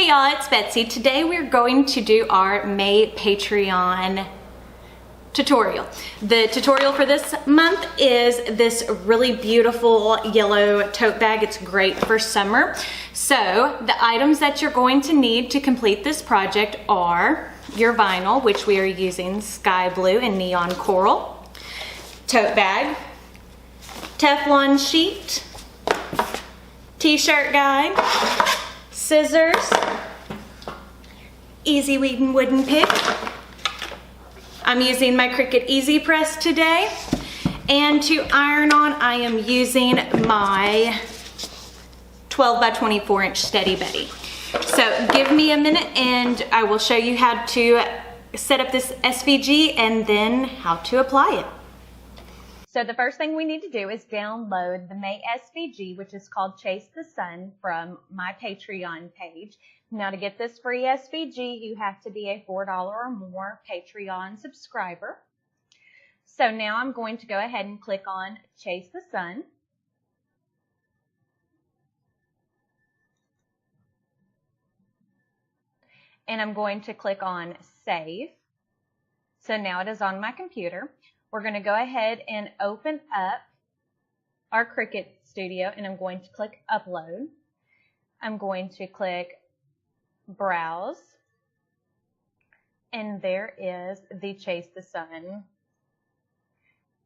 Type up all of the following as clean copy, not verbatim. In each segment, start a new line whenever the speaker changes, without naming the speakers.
Hey y'all, it's Betsy. Today we're going to do our May Patreon tutorial. The tutorial for this month is this really beautiful yellow tote bag. It's great for summer. So the items that you're going to need to complete this project are your vinyl, which we are using sky blue and neon coral, tote bag, Teflon sheet, t-shirt guide, scissors, easy weeding wooden pick. I'm using my Cricut Easy Press today. And to iron on, I am using my 12 by 24 inch Steady Betty. So give me a minute and I will show you how to set up this SVG and then how to apply it. So the first thing we need to do is download the May SVG, which is called Chase the Sun, from my Patreon page. Now, to get this free SVG, you have to be a $4 or more Patreon subscriber. So now I'm going to go ahead and click on Chase the Sun. And I'm going to click on Save. So now it is on my computer. We're going to go ahead and open up our Cricut Studio, and I'm going to click Upload. I'm going to click Browse, and there is the Chase the Sun.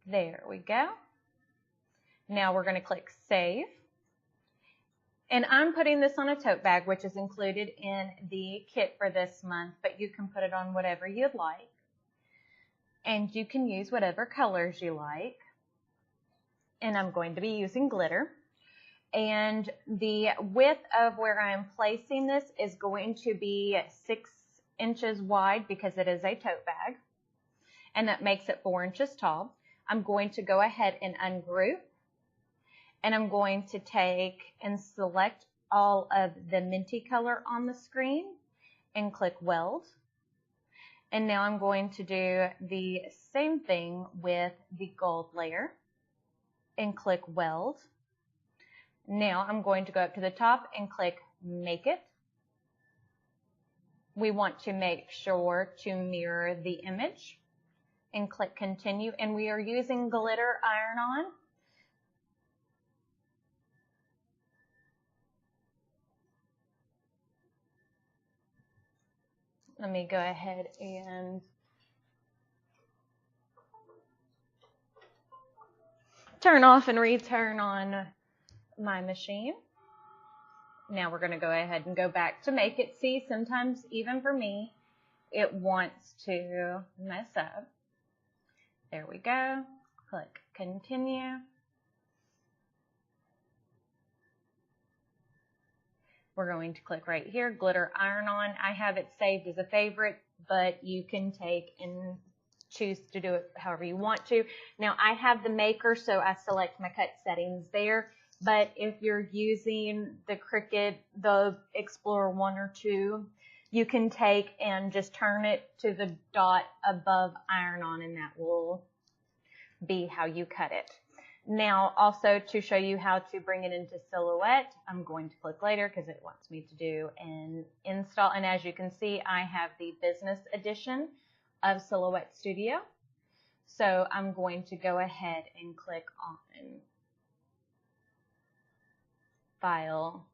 There we go. Now we're going to click Save. And I'm putting this on a tote bag, which is included in the kit for this month, but you can put it on whatever you'd like. And you can use whatever colors you like. And I'm going to be using glitter. And the width of where I'm placing this is going to be 6 inches wide because it is a tote bag. And that makes it 4 inches tall. I'm going to go ahead and ungroup. And I'm going to take and select all of the minty color on the screen and click Weld. And now I'm going to do the same thing with the gold layer and click Weld. Now I'm going to go up to the top and click Make It. We want to make sure to mirror the image and click Continue. And we are using glitter iron-on. Let me go ahead and turn off and return on my machine. Now we're going to go ahead and go back to Make It. See, sometimes even for me, it wants to mess up. There we go. Click Continue. We're going to click right here, Glitter Iron-On. I have it saved as a favorite, but you can take and choose to do it however you want to. Now, I have the maker, so I select my cut settings there. But if you're using the Cricut, the Explorer 1 or 2, you can take and just turn it to the dot above Iron-On, and that will be how you cut it. Now, also to show you how to bring it into Silhouette, I'm going to click later because it wants me to do an install. And as you can see, I have the business edition of Silhouette Studio. So I'm going to go ahead and click on File,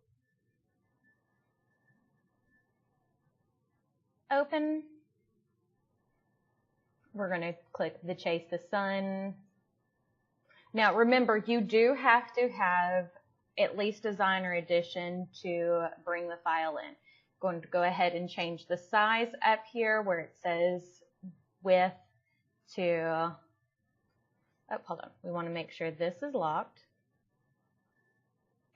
Open. We're going to click the Chase the Sun. Now remember, you do have to have at least Designer Edition to bring the file in. I'm going to go ahead and change the size up here where it says width to, oh, hold on. We want to make sure this is locked.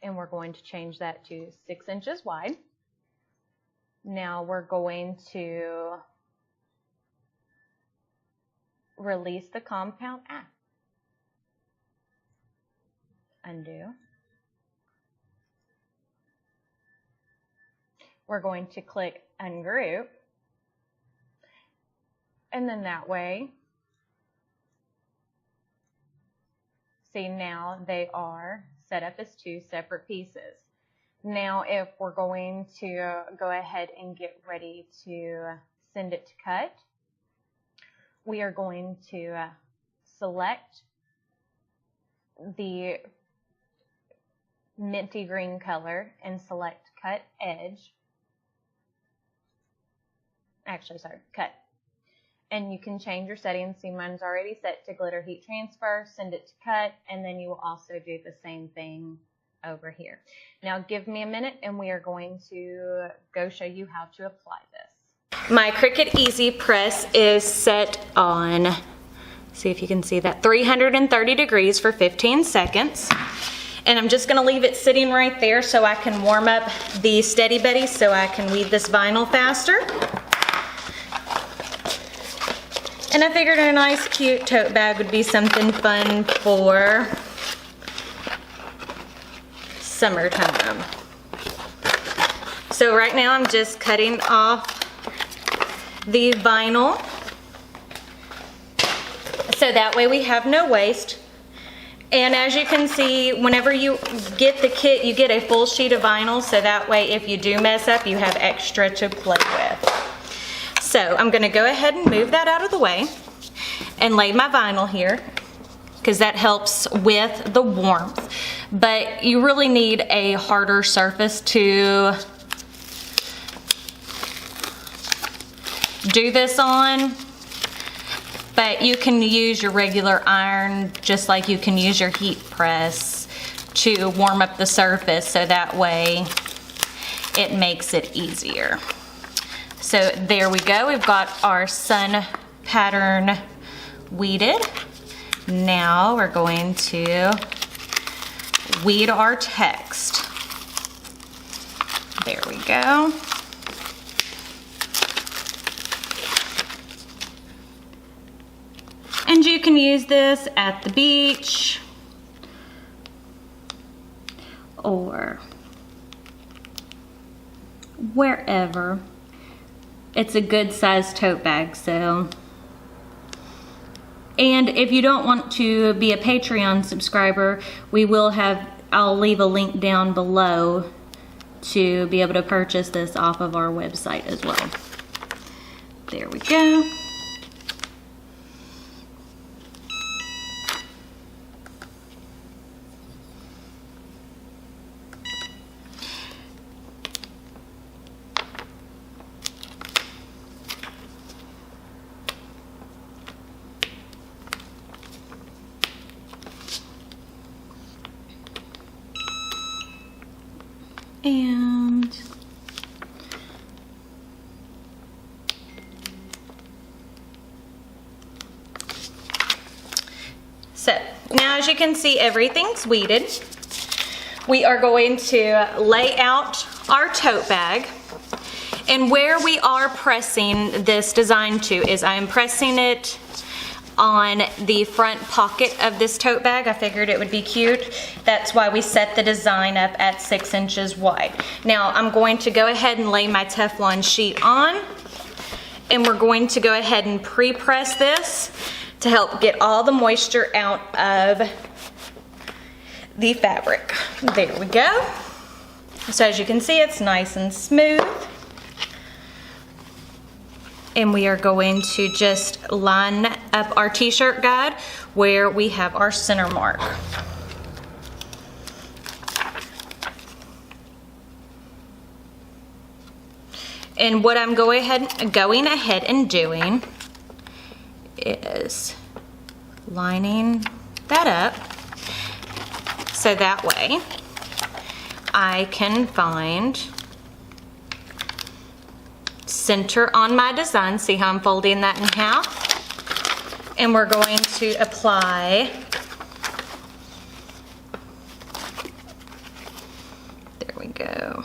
And we're going to change that to 6 inches wide. Now we're going to release the compound. Undo. We're going to click Ungroup. And then that way, see, now they are set up as 2 separate pieces. Now, if we're going to go ahead and get ready to send it to cut, we are going to select the minty green color and select cut edge. Actually, sorry, cut. And you can change your settings. See, mine's already set to glitter heat transfer. Send it to cut, and then you will also do the same thing over here. Now give me a minute and we are going to go show you how to apply this. My Cricut Easy Press is set on, see if you can see that, 330 degrees for 15 seconds. And I'm just gonna leave it sitting right there so I can warm up the Steady Betty so I can weed this vinyl faster. And I figured a nice cute tote bag would be something fun for summertime. So right now I'm just cutting off the vinyl so that way we have no waste. And as you can see, whenever you get the kit, you get a full sheet of vinyl, so that way if you do mess up, you have extra to play with. So I'm gonna go ahead and move that out of the way and lay my vinyl here, because that helps with the warmth. But you really need a harder surface to do this on. But you can use your regular iron just like you can use your heat press to warm up the surface, so that way it makes it easier. So there we go, we've got our sun pattern weeded. Now we're going to weed our text. There we go. And you can use this at the beach or wherever. It's a good sized tote bag, so. And if you don't want to be a Patreon subscriber, I'll leave a link down below to be able to purchase this off of our website as well. There we go. And so now, as you can see, everything's weeded. We are going to lay out our tote bag, and where we are pressing this design to is I am pressing it on the front pocket of this tote bag. I figured it would be cute. That's why we set the design up at 6 inches wide. Now I'm going to go ahead and lay my Teflon sheet on, and we're going to go ahead and pre-press this to help get all the moisture out of the fabric. There we go. So as you can see, it's nice and smooth. And we are going to just line up our t-shirt guide where we have our center mark. And what I'm going ahead and doing is lining that up so that way I can find center on my design. See how I'm folding that in half? And we're going to apply there we go.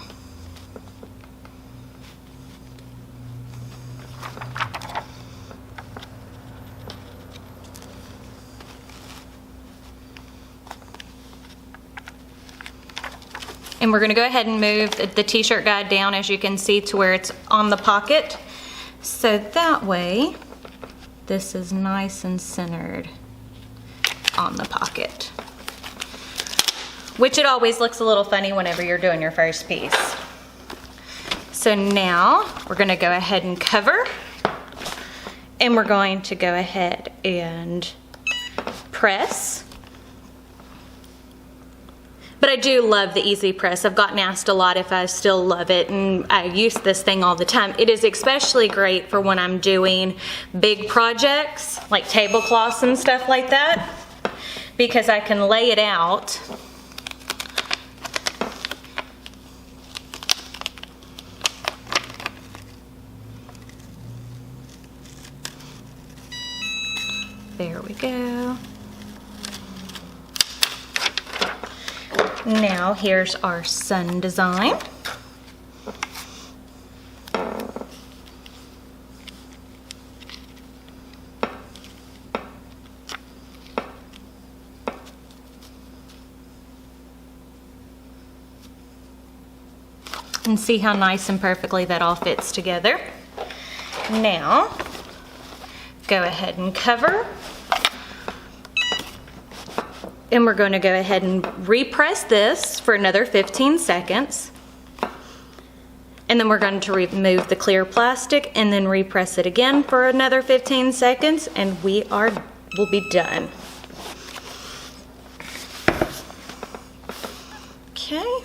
And we're going to go ahead and move the t-shirt guide down, as you can see, to where it's on the pocket. So that way, this is nice and centered on the pocket. which it always looks a little funny whenever you're doing your first piece. So now we're gonna go ahead and cover, and we're going to go ahead and press. But I do love the easy press. I've gotten asked a lot if I still love it, and I use this thing all the time. It is especially great for when I'm doing big projects, like tablecloths and stuff like that, because I can lay it out. There we go. Now here's our sun design. And see how nice and perfectly that all fits together. Now, go ahead and cover. And we're going to go ahead and repress this for another 15 seconds. And then we're going to remove the clear plastic and then repress it again for another 15 seconds, and we'll be done. Okay.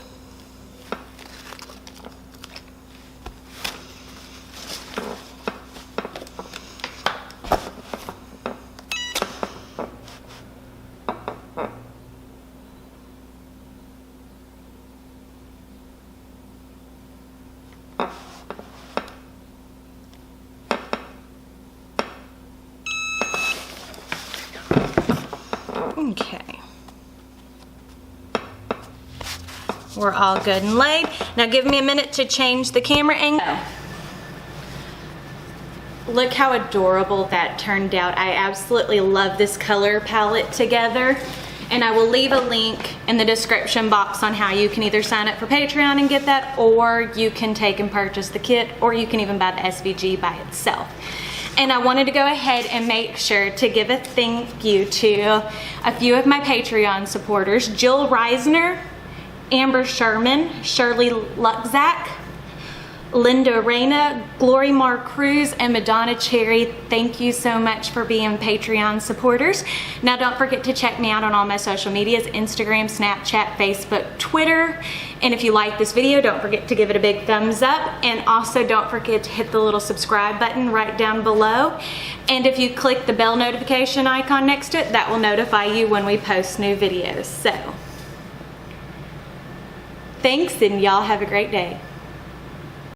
Okay. We're all good and laid. Now give me a minute to change the camera angle. Look how adorable that turned out. I absolutely love this color palette together. And I will leave a link in the description box on how you can either sign up for Patreon and get that, or you can take and purchase the kit, or you can even buy the SVG by itself. And I wanted to go ahead and make sure to give a thank you to a few of my Patreon supporters: Jill Reisner, Amber Sherman, Shirley Luxack, Linda Reyna, Glory Mar Cruz, and Madonna Cherry. Thank you so much for being Patreon supporters. Now don't forget to check me out on all my social medias: Instagram, Snapchat, Facebook, Twitter. And if you like this video, don't forget to give it a big thumbs up. And also don't forget to hit the little subscribe button right down below. And if you click the bell notification icon next to it, that will notify you when we post new videos. So, thanks, and y'all have a great day.